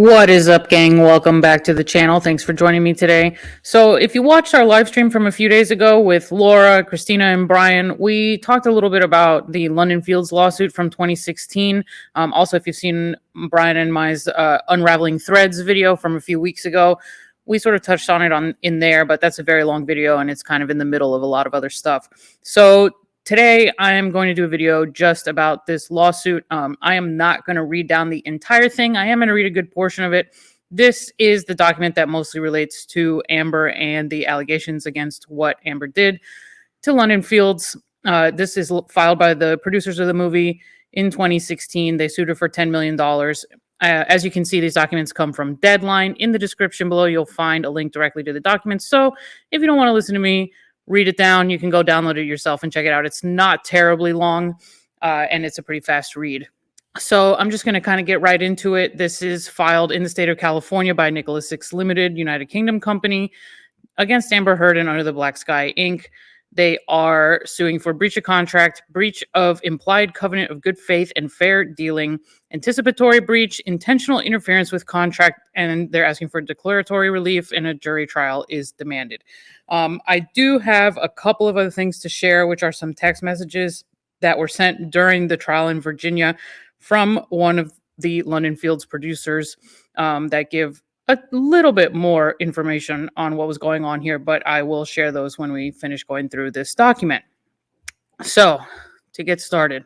What is up, gang? Welcome back to the channel. Thanks for joining me today. So, if you watched our live stream from a few days ago with Laura, Christina, and Brian, we talked a little bit about the London Fields lawsuit from 2016. Also, if you've seen Brian and my Unraveling Threads video from a few weeks ago, we sort of touched on it in there, but that's a very long video and it's kind of in the middle of a lot of other stuff. So, today, I am going to do a video just about this lawsuit. I am not going to read down the entire thing. I am going to read a good portion of it. This is the document that mostly relates to Amber and the allegations against what Amber did to London Fields. This is filed by the producers of the movie in 2016. They sued her for $10 million. As you can see, these documents come from Deadline. In the description below, you'll find a link directly to the documents. So if you don't want to listen to me read it down, you can go download it yourself and check it out. It's not terribly long, and it's a pretty fast read. So I'm just going to kind of get right into it. This is filed in the state of California by Nicholas Six Limited, United Kingdom company, against Amber Heard and Under the Black Sky, Inc. They are suing for breach of contract, breach of implied covenant of good faith and fair dealing, anticipatory breach, intentional interference with contract, and they're asking for declaratory relief, and a jury trial is demanded. I do have a couple of other things to share, which are some text messages that were sent during the trial in Virginia from one of the London Fields producers that give a little bit more information on what was going on here, but I will share those when we finish going through this document. So, to get started,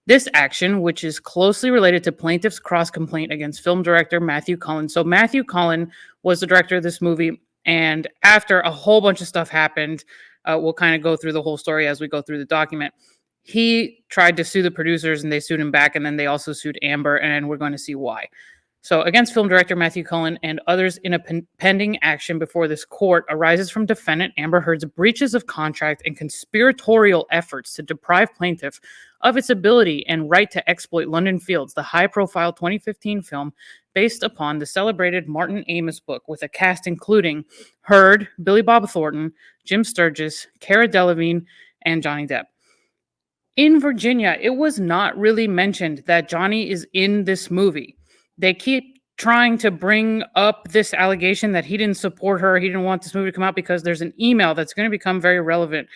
this action, which is closely related to plaintiff's cross-complaint against film director Matthew Cullen. So, Matthew Cullen was the director of this movie, and after a whole bunch of stuff happened, we'll kind of go through the whole story as we go through the document. He tried to sue the producers, and they sued him back, and then they also sued Amber, and we're going to see why. So, against film director Matthew Cullen and others in a pending action before this court arises from defendant Amber Heard's breaches of contract and conspiratorial efforts to deprive plaintiff of its ability and right to exploit London Fields, the high-profile 2015 film based upon the celebrated Martin Amis book, with a cast including Heard, Billy Bob Thornton, Jim Sturgis, Cara Delevingne, and Johnny Depp. In Virginia, it was not really mentioned that Johnny is in this movie. They keep trying to bring up this allegation that he didn't support her. He didn't want this movie to come out because there's an email that's going to become very relevant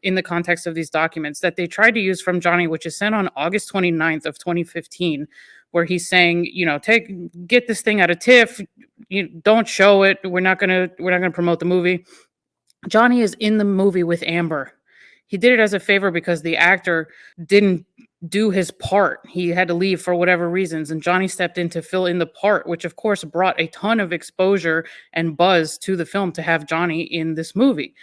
in the context of these documents that they tried to use from Johnny, which is sent on August 29th of 2015, where he's saying, get this thing out of TIFF. You don't show it. We're not gonna promote the movie. Johnny is in the movie with Amber. He did it as a favor because the actor didn't do his part. He had to leave for whatever reasons, and Johnny stepped in to fill in the part, which of course brought a ton of exposure and buzz to the film to have Johnny in this movie.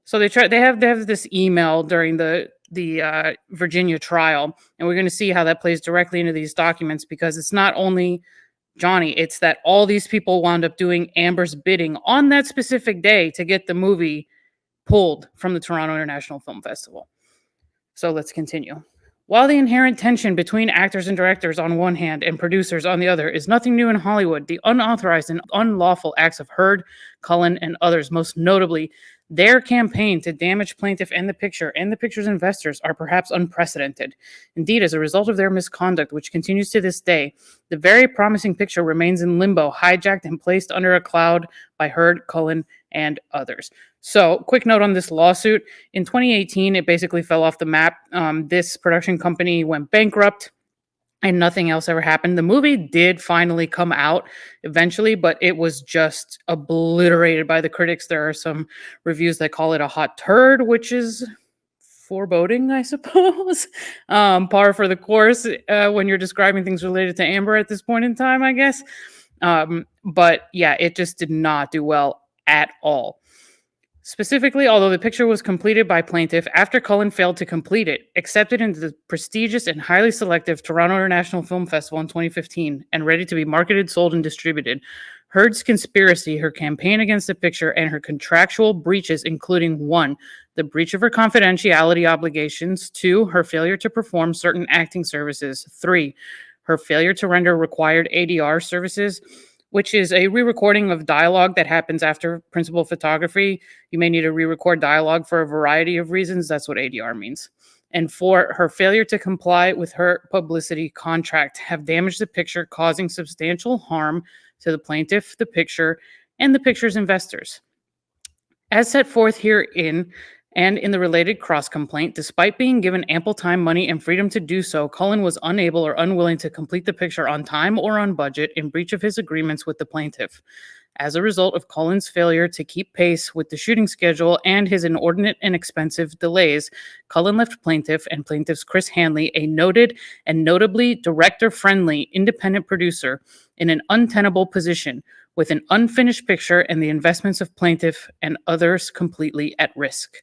So they have this email during the Virginia trial, and we're going to see how that plays directly into these documents, because it's not only Johnny, it's that all these people wound up doing Amber's bidding on that specific day to get the movie pulled from the Toronto International Film Festival. So let's continue. While the inherent tension between actors and directors on one hand and producers on the other is nothing new in Hollywood, the unauthorized and unlawful acts of Heard, Cullen, and others, most notably their campaign to damage plaintiff and the picture's investors, are perhaps unprecedented. Indeed, as a result of their misconduct, which continues to this day, the very promising picture remains in limbo, hijacked and placed under a cloud by Heard, Cullen, and others. So, quick note on this lawsuit. In 2018, it basically fell off the map. This production company went bankrupt and nothing else ever happened. The movie did finally come out eventually, but it was just obliterated by the critics. There are some reviews that call it a hot turd, which is foreboding, I suppose. Par for the course when you're describing things related to Amber at this point in time, I guess. But yeah, it just did not do well at all. Specifically, although the picture was completed by plaintiff after Cullen failed to complete it, accepted into the prestigious and highly selective Toronto International Film Festival in 2015, and ready to be marketed, sold, and distributed, Heard's conspiracy, her campaign against the picture, and her contractual breaches, including 1, the breach of her confidentiality obligations, 2, her failure to perform certain acting services, 3, her failure to render required ADR services, which is a re-recording of dialogue that happens after principal photography. You may need to re-record dialogue for a variety of reasons. That's what ADR means. and for her failure to comply with her publicity contract have damaged the picture, causing substantial harm to the plaintiff, the picture, and the picture's investors. As set forth herein and in the related cross complaint, despite being given ample time, money, and freedom to do so, Cullen was unable or unwilling to complete the picture on time or on budget in breach of his agreements with the plaintiff. As a result of Cullen's failure to keep pace with the shooting schedule and his inordinate and expensive delays, Cullen left plaintiff and plaintiff's Chris Hanley, a noted and notably director-friendly independent producer, in an untenable position with an unfinished picture and the investments of plaintiff and others completely at risk.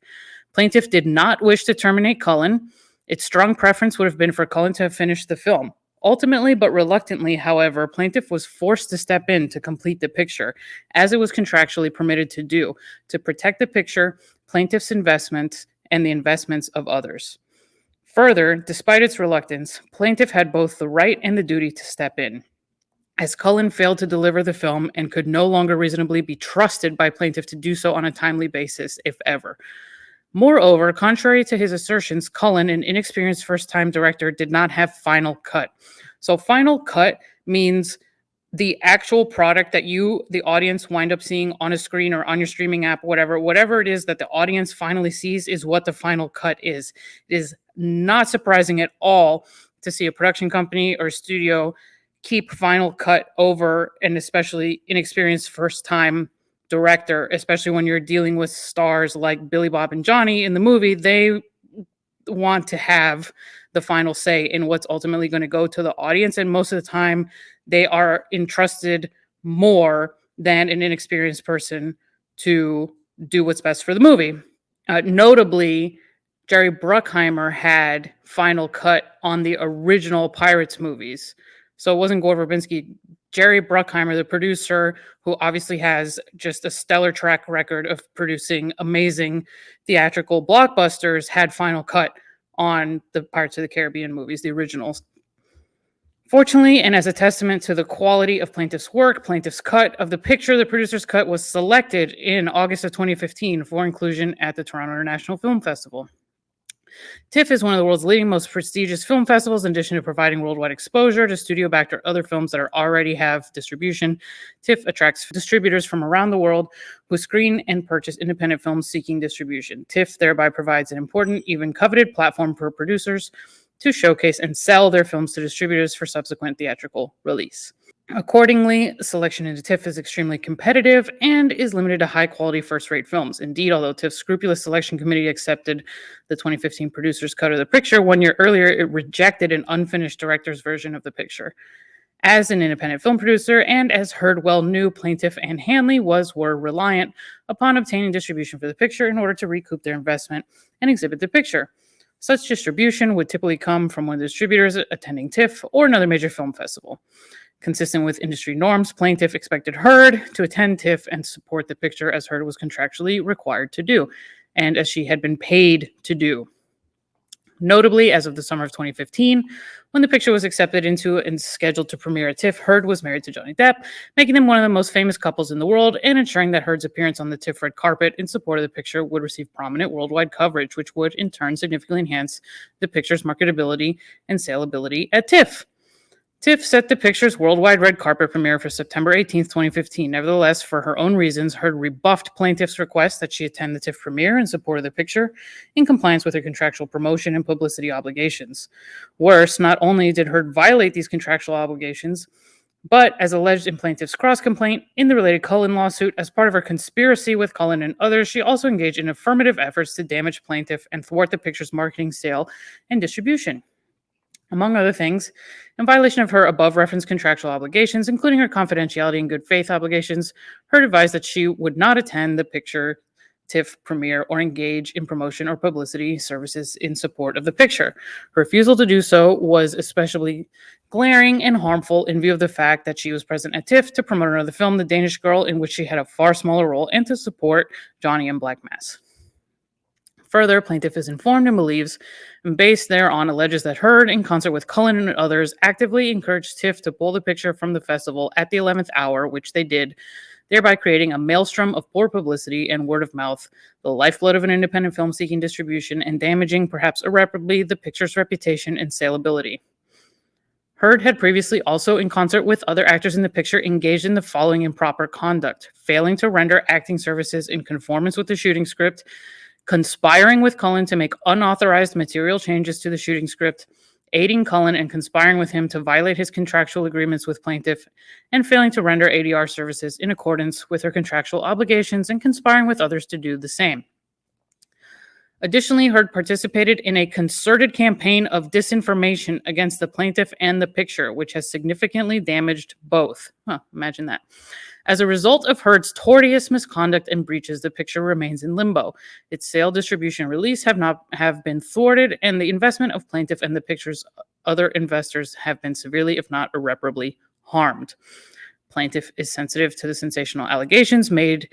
Plaintiff did not wish to terminate Cullen. Its strong preference would have been for Cullen to have finished the film. Ultimately, but reluctantly, however, plaintiff was forced to step in to complete the picture, as it was contractually permitted to do, to protect the picture, plaintiff's investments, and the investments of others. Further, despite its reluctance, plaintiff had both the right and the duty to step in, as Cullen failed to deliver the film and could no longer reasonably be trusted by plaintiff to do so on a timely basis, if ever. Moreover, contrary to his assertions, Cullen, an inexperienced first-time director, did not have final cut. So final cut means the actual product that you, the audience, wind up seeing on a screen or on your streaming app, whatever it is that the audience finally sees is what the final cut is. It is not surprising at all to see a production company or studio keep final cut over an especially inexperienced first-time director, especially when you're dealing with stars like Billy Bob and Johnny in the movie. They want to have the final say in what's ultimately going to go to the audience, and most of the time they are entrusted more than an inexperienced person to do what's best for the movie. Notably, Jerry Bruckheimer had final cut on the original Pirates movies. So it wasn't Gore Verbinski. Jerry Bruckheimer, the producer, who obviously has just a stellar track record of producing amazing theatrical blockbusters, had final cut on the Pirates of the Caribbean movies, the originals. Fortunately, and as a testament to the quality of plaintiff's work, plaintiff's cut of the picture, the producer's cut, was selected in August of 2015 for inclusion at the Toronto International Film Festival. TIFF is one of the world's leading, most prestigious film festivals. In addition to providing worldwide exposure to studio-backed or other films that already have distribution, TIFF attracts distributors from around the world who screen and purchase independent films seeking distribution. TIFF thereby provides an important, even coveted platform for producers to showcase and sell their films to distributors for subsequent theatrical release. Accordingly, selection into TIFF is extremely competitive and is limited to high-quality, first-rate films. Indeed, although TIFF's scrupulous selection committee accepted the 2015 producer's cut of the picture, 1 year earlier it rejected an unfinished director's version of the picture. As an independent film producer, and as Heard well knew, plaintiff and Hanley were reliant upon obtaining distribution for the picture in order to recoup their investment and exhibit the picture. Such distribution would typically come from one of the distributors attending TIFF or another major film festival. Consistent with industry norms, plaintiff expected Heard to attend TIFF and support the picture as Heard was contractually required to do, and as she had been paid to do. Notably, as of the summer of 2015, when the picture was accepted into and scheduled to premiere at TIFF, Heard was married to Johnny Depp, making them one of the most famous couples in the world and ensuring that Heard's appearance on the TIFF red carpet in support of the picture would receive prominent worldwide coverage, which would in turn significantly enhance the picture's marketability and saleability at TIFF. TIFF set the picture's worldwide red carpet premiere for September 18, 2015. Nevertheless, for her own reasons, Heard rebuffed plaintiff's request that she attend the TIFF premiere in support of the picture in compliance with her contractual promotion and publicity obligations. Worse, not only did Heard violate these contractual obligations, but as alleged in plaintiff's cross-complaint in the related Cullen lawsuit, as part of her conspiracy with Cullen and others, she also engaged in affirmative efforts to damage plaintiff and thwart the picture's marketing, sale, and distribution. Among other things, in violation of her above-referenced contractual obligations, including her confidentiality and good faith obligations, Heard advised that she would not attend the picture TIFF premiere or engage in promotion or publicity services in support of the picture. Her refusal to do so was especially glaring and harmful in view of the fact that she was present at TIFF to promote another film, The Danish Girl, in which she had a far smaller role, and to support Johnny and Black Mass. Further, plaintiff is informed and believes, and based thereon alleges that Heard, in concert with Cullen and others, actively encouraged TIFF to pull the picture from the festival at the 11th hour, which they did, thereby creating a maelstrom of poor publicity and word of mouth, the lifeblood of an independent film seeking distribution, and damaging, perhaps irreparably, the picture's reputation and saleability. Heard had previously also, in concert with other actors in the picture, engaged in the following improper conduct: failing to render acting services in conformance with the shooting script, conspiring with Cullen to make unauthorized material changes to the shooting script, aiding Cullen and conspiring with him to violate his contractual agreements with plaintiff, and failing to render ADR services in accordance with her contractual obligations and conspiring with others to do the same. Additionally, Heard participated in a concerted campaign of disinformation against the plaintiff and the picture, which has significantly damaged both. Imagine that. As a result of Heard's tortious misconduct and breaches, the picture remains in limbo. Its sale, distribution, and release have been thwarted, and the investment of plaintiff and the picture's other investors have been severely, if not irreparably, harmed. Plaintiff is sensitive to the sensational allegations made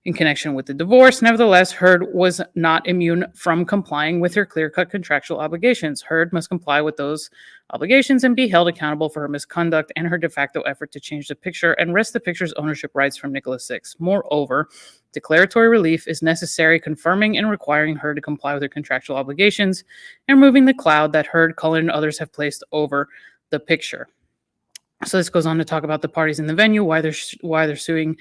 in connection with the divorce. Nevertheless, Heard was not immune from complying with her clear-cut contractual obligations. Heard must comply with those obligations and be held accountable for her misconduct and her de facto effort to change the picture and wrest the picture's ownership rights from Nicholas Six. Moreover, declaratory relief is necessary, confirming and requiring her to comply with her contractual obligations and removing the cloud that Heard, Cullen, and others have placed over the picture. So this goes on to talk about the parties in the venue, why they're suing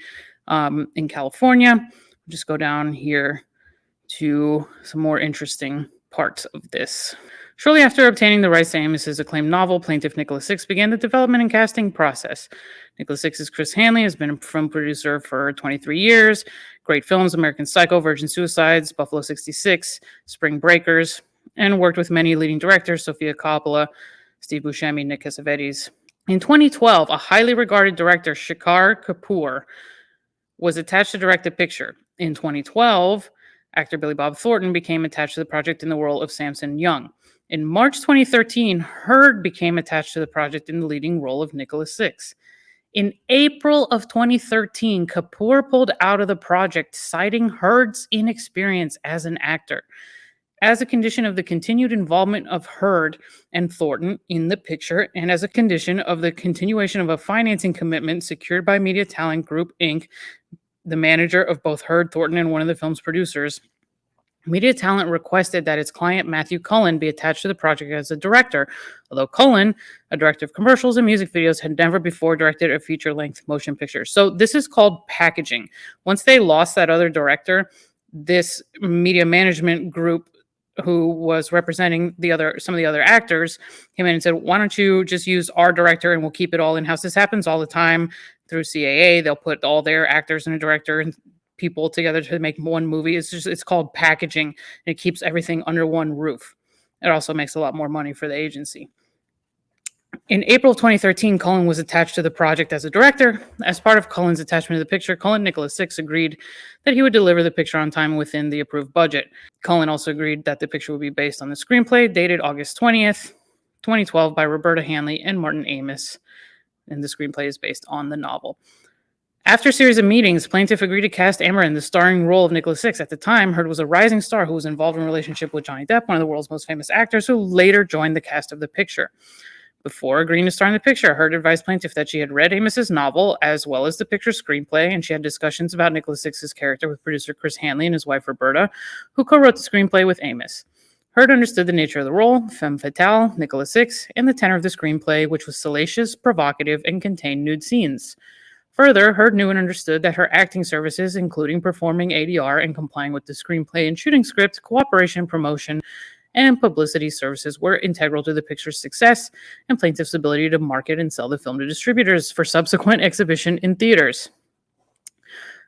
in California. We'll just go down here to some more interesting parts of this. Shortly after obtaining the rights to Amos's acclaimed novel, plaintiff Nicholas Six began the development and casting process. Nicholas Six's Chris Hanley has been a film producer for 23 years. Great films: American Psycho, Virgin Suicides, Buffalo 66, Spring Breakers, and worked with many leading directors: Sofia Coppola, Steve Buscemi, Nick Cassavetes. In 2012, a highly regarded director, Shekhar Kapoor, was attached to direct the picture. In 2012, actor Billy Bob Thornton became attached to the project in the role of Samson Young. In March 2013, Heard became attached to the project in the leading role of Nicholas Six. In April of 2013, Kapoor pulled out of the project, citing Heard's inexperience as an actor. As a condition of the continued involvement of Heard and Thornton in the picture, and as a condition of the continuation of a financing commitment secured by Media Talent Group, Inc., the manager of both Heard, Thornton, and one of the film's producers, Media Talent requested that its client, Matthew Cullen, be attached to the project as a director, although Cullen, a director of commercials and music videos, had never before directed a feature-length motion picture. So this is called packaging. Once they lost that other director, this media management group who was representing some of the other actors came in and said, why don't you just use our director and we'll keep it all in-house. This happens all the time through CAA. They'll put all their actors and a director and people together to make one movie. It's called packaging, and it keeps everything under one roof. It also makes a lot more money for the agency. In April 2013, Cullen was attached to the project as a director. As part of Cullen's attachment to the picture, Cullen Nicholas Six agreed that he would deliver the picture on time within the approved budget. Cullen also agreed that the picture would be based on the screenplay dated August 20th, 2012 by Roberta Hanley and Martin Amos, and the screenplay is based on the novel. After a series of meetings, plaintiff agreed to cast Amber in the starring role of Nicholas Six. At the time, Heard was a rising star who was involved in a relationship with Johnny Depp, one of the world's most famous actors, who later joined the cast of the picture. Before agreeing to star in the picture, Heard advised plaintiff that she had read Amos's novel as well as the picture's screenplay, and she had discussions about Nicholas Six's character with producer Chris Hanley and his wife Roberta, who co-wrote the screenplay with Amos. Heard understood the nature of the role, femme fatale, Nicholas Six, and the tenor of the screenplay, which was salacious, provocative, and contained nude scenes. Further, Heard knew and understood that her acting services, including performing ADR and complying with the screenplay and shooting script, cooperation, promotion, and publicity services were integral to the picture's success and plaintiff's ability to market and sell the film to distributors for subsequent exhibition in theaters.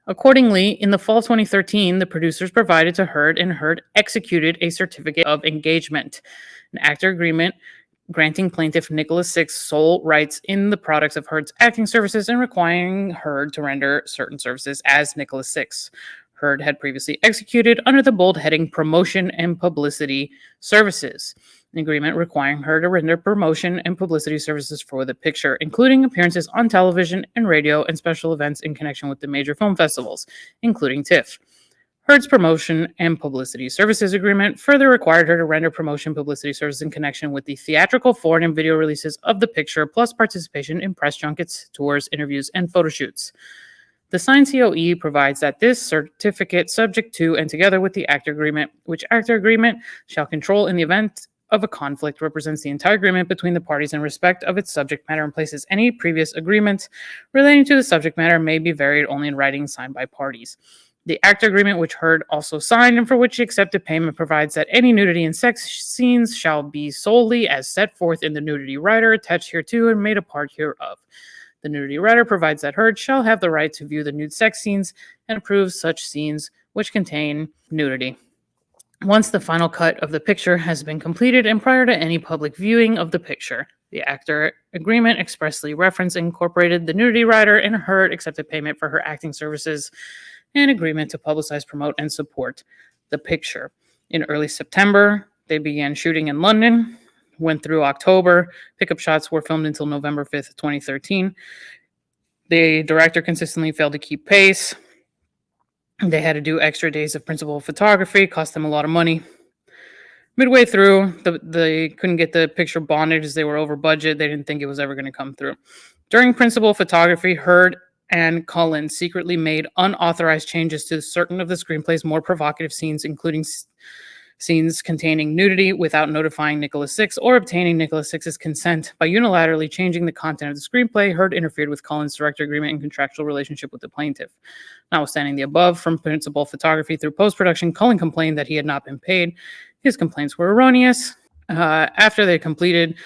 Accordingly, in the fall of 2013, the producers provided to Heard, and Heard executed a certificate of engagement, an actor agreement granting plaintiff Nicholas Six sole rights in the products of Heard's acting services and requiring Heard to render certain services as Nicholas Six. Heard had previously executed under the bold heading Promotion and Publicity Services, an agreement requiring her to render promotion and publicity services for the picture, including appearances on television and radio and special events in connection with the major film festivals, including TIFF. Heard's promotion and publicity services agreement further required her to render promotion publicity services in connection with the theatrical, foreign, and video releases of the picture, plus participation in press junkets, tours, interviews, and photo shoots. The signed COE provides that this certificate, subject to and together with the actor agreement, which actor agreement shall control in the event of a conflict, represents the entire agreement between the parties in respect of its subject matter and places any previous agreements relating to the subject matter may be varied only in writing signed by parties. The actor agreement, which Heard also signed and for which he accepted payment, provides that any nudity and sex scenes shall be solely as set forth in the nudity rider attached hereto and made a part hereof. The nudity rider provides that Heard shall have the right to view the nude sex scenes and approves such scenes which contain nudity. Once the final cut of the picture has been completed and prior to any public viewing of the picture, the actor agreement expressly referenced and incorporated the nudity rider, and Heard accepted payment for her acting services and agreement to publicize, promote, and support the picture. In early September, they began shooting in London. Went through October. Pickup shots were filmed until November 5th, 2013. The director consistently failed to keep pace. They had to do extra days of principal photography, cost them a lot of money. Midway through, they couldn't get the picture bonded as they were over budget. They didn't think it was ever going to come through. During principal photography, Heard and Cullen secretly made unauthorized changes to certain of the screenplay's more provocative scenes, including scenes containing nudity, without notifying Nicholas Six or obtaining Nicholas Six's consent. By unilaterally changing the content of the screenplay, Heard interfered with Cullen's director agreement and contractual relationship with the plaintiff. Notwithstanding the above, from principal photography through post-production, Cullen complained that he had not been paid. His complaints were erroneous. After they completed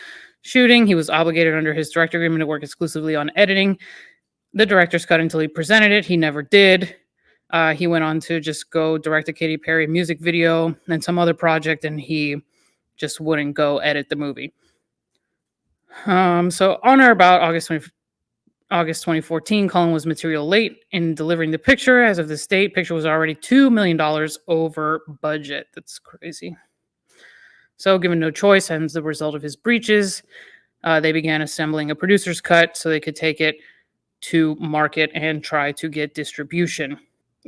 shooting, he was obligated under his director agreement to work exclusively on editing the director's cut until he presented it. He never did. He went on to just go direct a Katy Perry music video and some other project, and he just wouldn't go edit the movie. So on or about August 2014, Cullen was material late in delivering the picture. As of this date, picture was already $2 million over budget. That's crazy. So given no choice, and as the result of his breaches, they began assembling a producer's cut so they could take it to market and try to get distribution.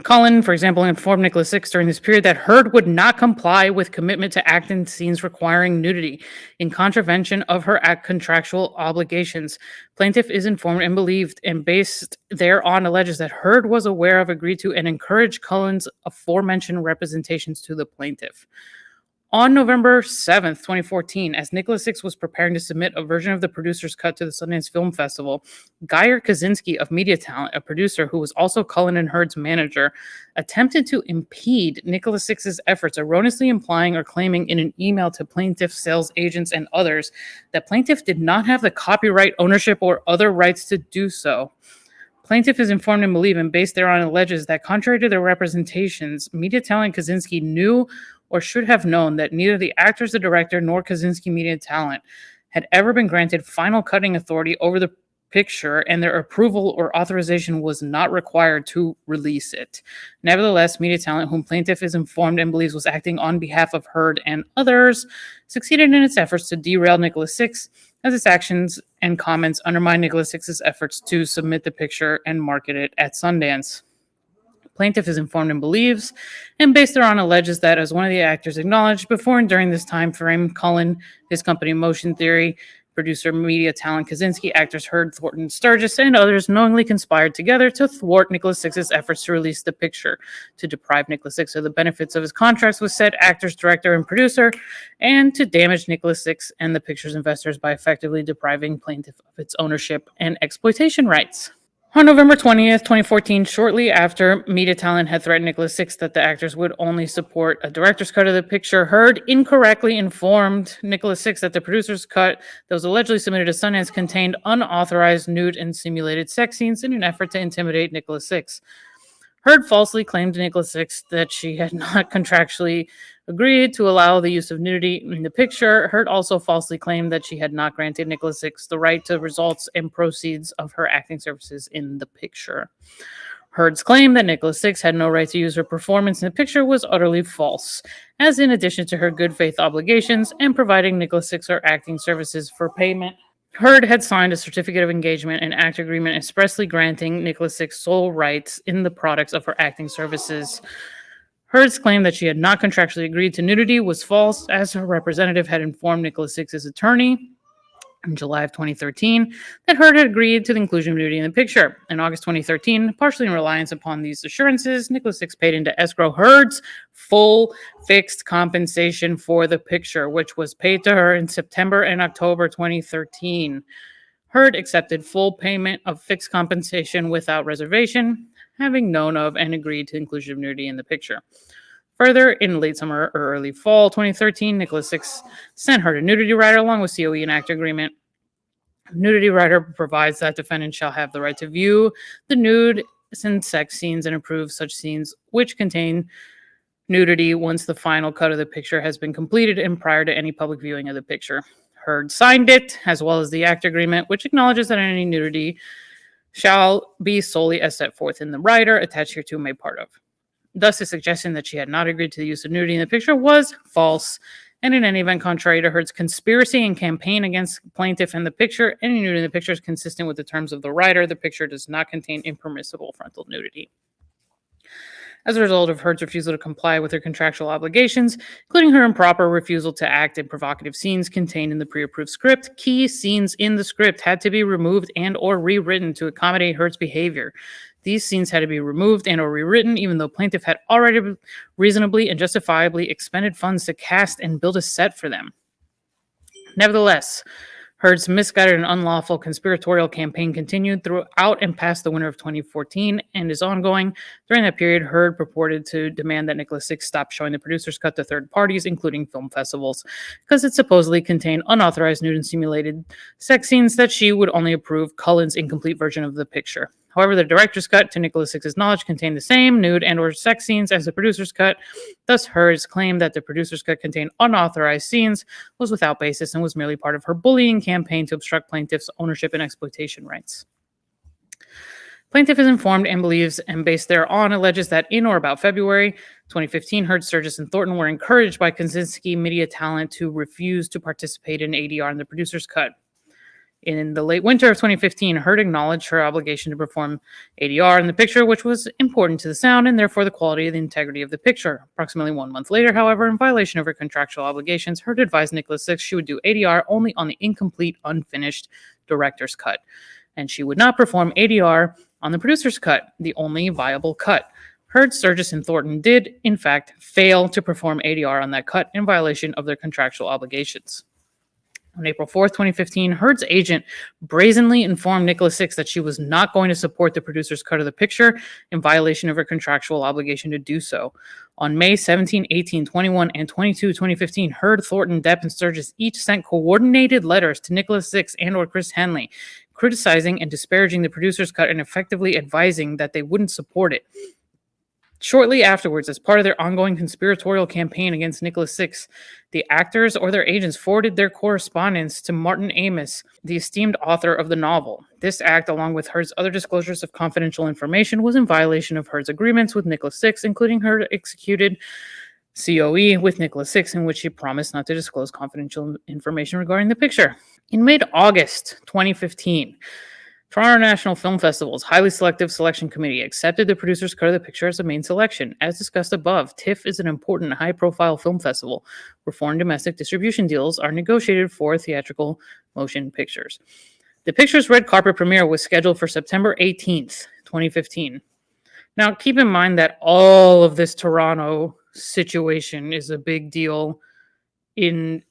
Cullen, for example, informed Nicholas Six during this period that Heard would not comply with commitment to act in scenes requiring nudity in contravention of her contractual obligations. Plaintiff is informed and believed, and based thereon alleges that Heard was aware of, agreed to, and encouraged Cullen's aforementioned representations to the plaintiff. On November 7th, 2014, as Nicholas Six was preparing to submit a version of the producer's cut to the Sundance Film Festival, Geyer Kaczynski of Media Talent, a producer who was also Cullen and Heard's manager, attempted to impede Nicholas Six's efforts, erroneously implying or claiming in an email to plaintiff sales agents and others that plaintiff did not have the copyright ownership or other rights to do so. Plaintiff is informed and believed, and based thereon alleges that contrary to their representations, Media Talent Kaczynski knew or should have known that neither the actors, the director, nor Kaczynski Media Talent had ever been granted final cutting authority over the picture, and their approval or authorization was not required to release it. Nevertheless, Media Talent, whom plaintiff is informed and believes was acting on behalf of Heard and others, succeeded in its efforts to derail Nicholas Six, as its actions and comments undermined Nicholas Six's efforts to submit the picture and market it at Sundance. Plaintiff is informed and believes, and based thereon alleges that, as one of the actors acknowledged, before and during this time frame, Cullen, his company Motion Theory, producer Media Talent Kaczynski, actors Heard, Thornton, Sturgis, and others knowingly conspired together to thwart Nicholas Six's efforts to release the picture, to deprive Nicholas Six of the benefits of his contracts with said actors, director, and producer, and to damage Nicholas Six and the picture's investors by effectively depriving plaintiff of its ownership and exploitation rights. On November 20th, 2014, shortly after Media Talent had threatened Nicholas Six that the actors would only support a director's cut of the picture, Heard incorrectly informed Nicholas Six that the producer's cut that was allegedly submitted to Sundance contained unauthorized nude and simulated sex scenes in an effort to intimidate Nicholas Six. Heard falsely claimed to Nicholas Six that she had not contractually agreed to allow the use of nudity in the picture. Heard also falsely claimed that she had not granted Nicholas Six the right to results and proceeds of her acting services in the picture. Heard's claim that Nicholas Six had no right to use her performance in the picture was utterly false, as in addition to her good faith obligations and providing Nicholas Six her acting services for payment, Heard had signed a certificate of engagement and act agreement expressly granting Nicholas Six sole rights in the products of her acting services. Heard's claim that she had not contractually agreed to nudity was false, as her representative had informed Nicholas Six's attorney In July of 2013, that Heard had agreed to the inclusion of nudity in the picture. In August 2013, partially in reliance upon these assurances, Nicholas Six paid into escrow Heard's full fixed compensation for the picture, which was paid to her in September and October 2013. Heard accepted full payment of fixed compensation without reservation, having known of and agreed to inclusion of nudity in the picture. Further, in late summer or early fall 2013, Nicholas Six sent Heard a nudity rider along with COE and actor agreement. Nudity rider provides that defendant shall have the right to view the nude and sex scenes and approve such scenes which contain nudity once the final cut of the picture has been completed and prior to any public viewing of the picture. Heard signed it, as well as the act agreement, which acknowledges that any nudity shall be solely as set forth in the rider attached hereto made part of. Thus, the suggestion that she had not agreed to the use of nudity in the picture was false, and in any event, contrary to Heard's conspiracy and campaign against plaintiff and the picture, any nudity in the picture is consistent with the terms of the rider. The picture does not contain impermissible frontal nudity. As a result of Heard's refusal to comply with her contractual obligations, including her improper refusal to act in provocative scenes contained in the pre-approved script, key scenes in the script had to be removed and or rewritten to accommodate Heard's behavior. These scenes had to be removed and or rewritten, even though plaintiff had already reasonably and justifiably expended funds to cast and build a set for them. Nevertheless, Heard's misguided and unlawful conspiratorial campaign continued throughout and past the winter of 2014 and is ongoing. During that period, Heard purported to demand that Nicholas Six stop showing the producer's cut to third parties, including film festivals, because it supposedly contained unauthorized nude and simulated sex scenes that she would only approve Cullen's incomplete version of the picture. However, the director's cut, to Nicholas Six's knowledge, contained the same nude and or sex scenes as the producer's cut. Thus, Heard's claim that the producer's cut contained unauthorized scenes was without basis and was merely part of her bullying campaign to obstruct plaintiff's ownership and exploitation rights. Plaintiff is informed and believes, and based thereon alleges that in or about February 2015, Heard, Sturgis, and Thornton were encouraged by Kaczynski media talent to refuse to participate in ADR in the producer's cut. In the late winter of 2015, Heard acknowledged her obligation to perform ADR in the picture, which was important to the sound and therefore the quality and the integrity of the picture. Approximately 1 month later, however, in violation of her contractual obligations, Heard advised Nicholas Six she would do ADR only on the incomplete, unfinished director's cut, and she would not perform ADR on the producer's cut, the only viable cut. Heard, Sturgis, and Thornton did, in fact, fail to perform ADR on that cut in violation of their contractual obligations. On April 4th, 2015, Heard's agent brazenly informed Nicholas Six that she was not going to support the producer's cut of the picture in violation of her contractual obligation to do so. On May 17, 18, 21, and 22, 2015, Heard, Thornton, Depp, and Sturgis each sent coordinated letters to Nicholas Six and or Chris Henley, criticizing and disparaging the producer's cut and effectively advising that they wouldn't support it. Shortly afterwards, as part of their ongoing conspiratorial campaign against Nicholas Six, the actors or their agents forwarded their correspondence to Martin Amis, the esteemed author of the novel. This act, along with Heard's other disclosures of confidential information, was in violation of Heard's agreements with Nicholas Six, including her executed COE with Nicholas Six, in which she promised not to disclose confidential information regarding the picture. In mid-August 2015, Toronto National Film Festival's highly selective selection committee accepted the producer's cut of the picture as a main selection. As discussed above, TIFF is an important high-profile film festival where foreign domestic distribution deals are negotiated for theatrical motion pictures. The picture's red carpet premiere was scheduled for September 18th, 2015. Now, keep in mind that all of this Toronto situation is a big deal in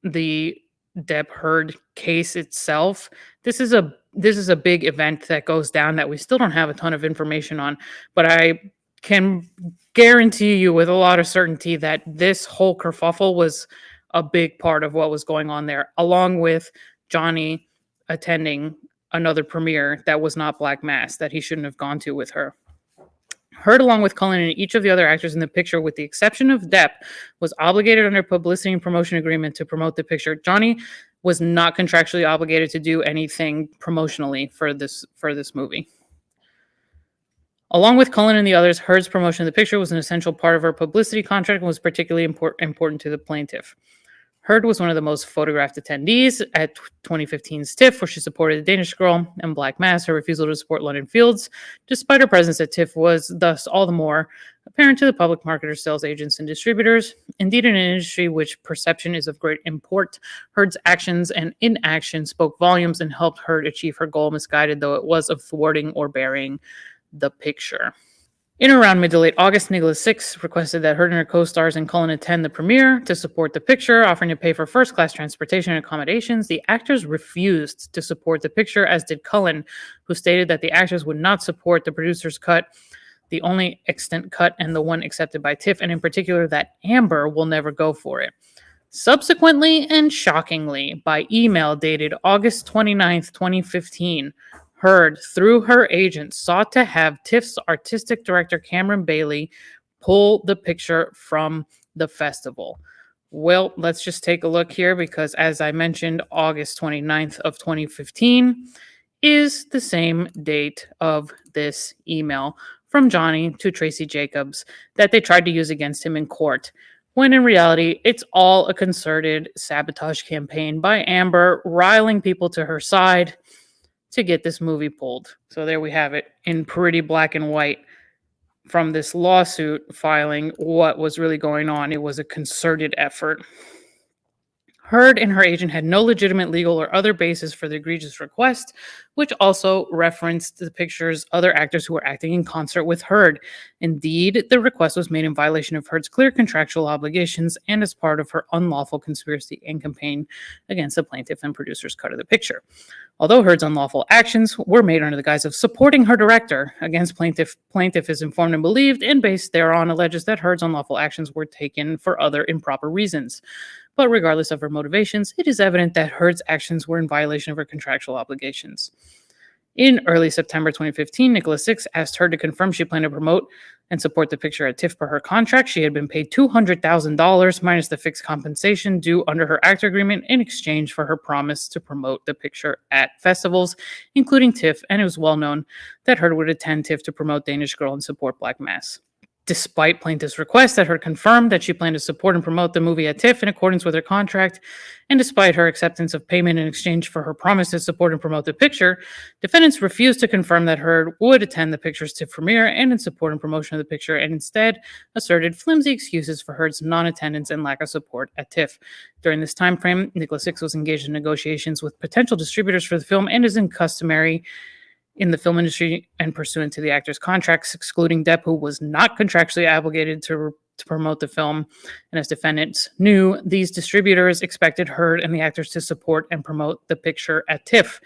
the Depp Heard case itself. This is a big event that goes down that we still don't have a ton of information on, but I can guarantee you with a lot of certainty that this whole kerfuffle was a big part of what was going on there, along with Johnny attending another premiere that was not Black Mass, that he shouldn't have gone to with her. Heard, along with Cullen and each of the other actors in the picture, with the exception of Depp, was obligated under publicity and promotion agreement to promote the picture. Johnny was not contractually obligated to do anything promotionally for this movie. Along with Cullen and the others, Heard's promotion of the picture was an essential part of her publicity contract and was particularly important to the plaintiff. Heard was one of the most photographed attendees at 2015's TIFF, where she supported the Danish Girl and Black Mass. Her refusal to support London Fields, despite her presence at TIFF, was thus all the more apparent to the public marketers, sales agents, and distributors. Indeed, in an industry which perception is of great import, Heard's actions and inaction spoke volumes and helped Heard achieve her goal, misguided though it was, of thwarting or burying the picture. In around mid to late August, Nicholas Six requested that Heard and her co-stars and Cullen attend the premiere to support the picture, offering to pay for first-class transportation and accommodations. The actors refused to support the picture, as did Cullen, who stated that the actors would not support the producer's cut, the only extant cut and the one accepted by TIFF, and in particular that Amber will never go for it. Subsequently and shockingly, by email dated August 29th, 2015, Heard, through her agent, sought to have TIFF's artistic director Cameron Bailey pull the picture from the festival. Well, let's just take a look here because, as I mentioned, August 29th of 2015 is the same date of this email from Johnny to Tracy Jacobs that they tried to use against him in court, when in reality, it's all a concerted sabotage campaign by Amber, riling people to her side to get this movie pulled. So there we have it in pretty black and white from this lawsuit filing what was really going on. It was a concerted effort. Heard and her agent had no legitimate legal or other basis for the egregious request, which also referenced the picture's other actors who were acting in concert with Heard. Indeed, the request was made in violation of Heard's clear contractual obligations and as part of her unlawful conspiracy and campaign against the plaintiff and producer's cut of the picture. Although Heard's unlawful actions were made under the guise of supporting her director against plaintiff is informed and believed, and based thereon alleges that Heard's unlawful actions were taken for other improper reasons. But regardless of her motivations, it is evident that Heard's actions were in violation of her contractual obligations. In early September 2015, Nicholas Six asked Heard to confirm she planned to promote and support the picture at TIFF per her contract. She had been paid $200,000 minus the fixed compensation due under her actor agreement in exchange for her promise to promote the picture at festivals, including TIFF, and it was well known that Heard would attend TIFF to promote Danish Girl and support Black Mass. Despite plaintiff's request that Heard confirmed that she planned to support and promote the movie at TIFF in accordance with her contract, and despite her acceptance of payment in exchange for her promise to support and promote the picture, defendants refused to confirm that Heard would attend the picture's TIFF premiere and in support and promotion of the picture, and instead asserted flimsy excuses for Heard's non-attendance and lack of support at TIFF. During this time frame, Nicholas Six was engaged in negotiations with potential distributors for the film and, as in customary in the film industry and pursuant to the actor's contracts, excluding Depp, who was not contractually obligated to promote the film. And as defendants knew, these distributors expected Heard and the actors to support and promote the picture at TIFF.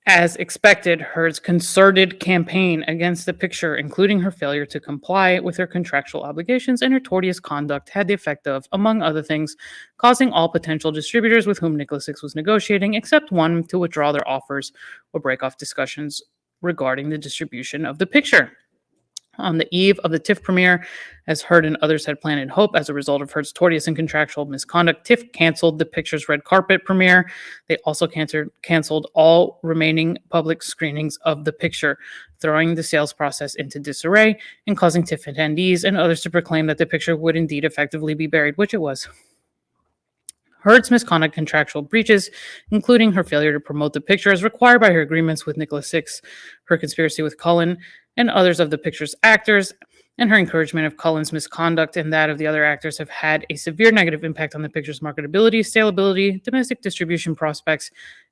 As expected, Heard's concerted campaign against the picture, including her failure to comply with her contractual obligations and her tortious conduct, had the effect of, among other things, causing all potential distributors with whom Nicholas Six was negotiating, except one, to withdraw their offers or break off discussions regarding the distribution of the picture. On the eve of the TIFF premiere, as Heard and others had planned and hoped, as a result of Heard's tortious and contractual misconduct, TIFF canceled the picture's red carpet premiere. They also canceled all remaining public screenings of the picture, throwing the sales process into disarray and causing TIFF attendees and others to proclaim that the picture would indeed effectively be buried, which it was. Heard's misconduct contractual breaches, including her failure to promote the picture as required by her agreements with Nicholas Six, her conspiracy with Cullen and others of the picture's actors, and her encouragement of Cullen's misconduct and that of the other actors, have had a severe negative impact on the picture's marketability, saleability, domestic distribution prospects,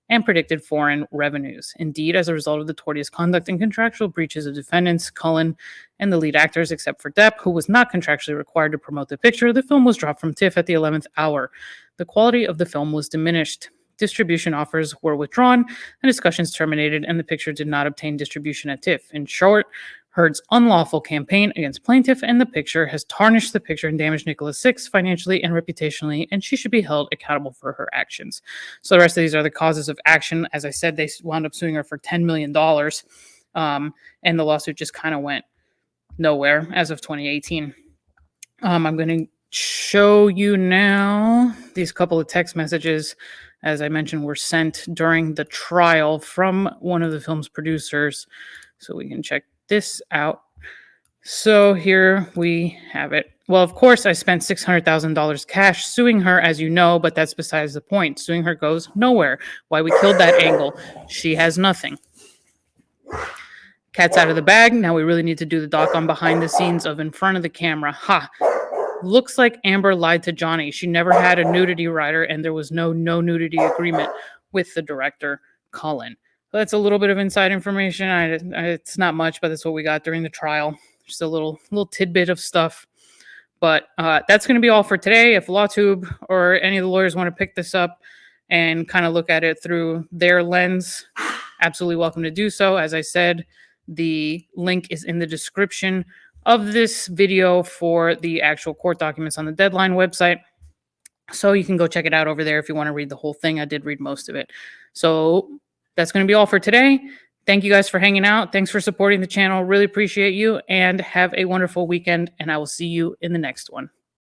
and predicted foreign revenues. Indeed, as a result of the tortious conduct and contractual breaches of defendants, Cullen, and the lead actors, except for Depp, who was not contractually required to promote the picture, the film was dropped from TIFF at the 11th hour. The quality of the film was diminished. Distribution offers were withdrawn, and discussions terminated, and the picture did not obtain distribution at TIFF. In short, Heard's unlawful campaign against plaintiff and the picture has tarnished the picture and damaged Nicholas Six financially and reputationally, and she should be held accountable for her actions. So the rest of these are the causes of action. As I said, they wound up suing her for $10 million, and the lawsuit just kind of went nowhere as of 2018. I'm going to show you now these couple of text messages, as I mentioned, were sent during the trial from one of the film's producers, so we can check this out. So here we have it. Well, of course, I spent $600,000 cash suing her, as you know, but that's besides the point. Suing her goes nowhere. Why we killed that angle. She has nothing. Cat's out of the bag. Now we really need to do the doc on behind the scenes of in front of the camera. Ha! Looks like Amber lied to Johnny. She never had a nudity rider, and there was no nudity agreement with the director, Cullen. That's a little bit of inside information. It's not much, but that's what we got during the trial. Just a little tidbit of stuff. But that's going to be all for today. If LawTube or any of the lawyers want to pick this up and kind of look at it through their lens, absolutely welcome to do so. As I said, the link is in the description of this video for the actual court documents on the Deadline website. So you can go check it out over there if you want to read the whole thing. I did read most of it. So that's going to be all for today. Thank you guys for hanging out. Thanks for supporting the channel. Really appreciate you, and have a wonderful weekend, and I will see you in the next one.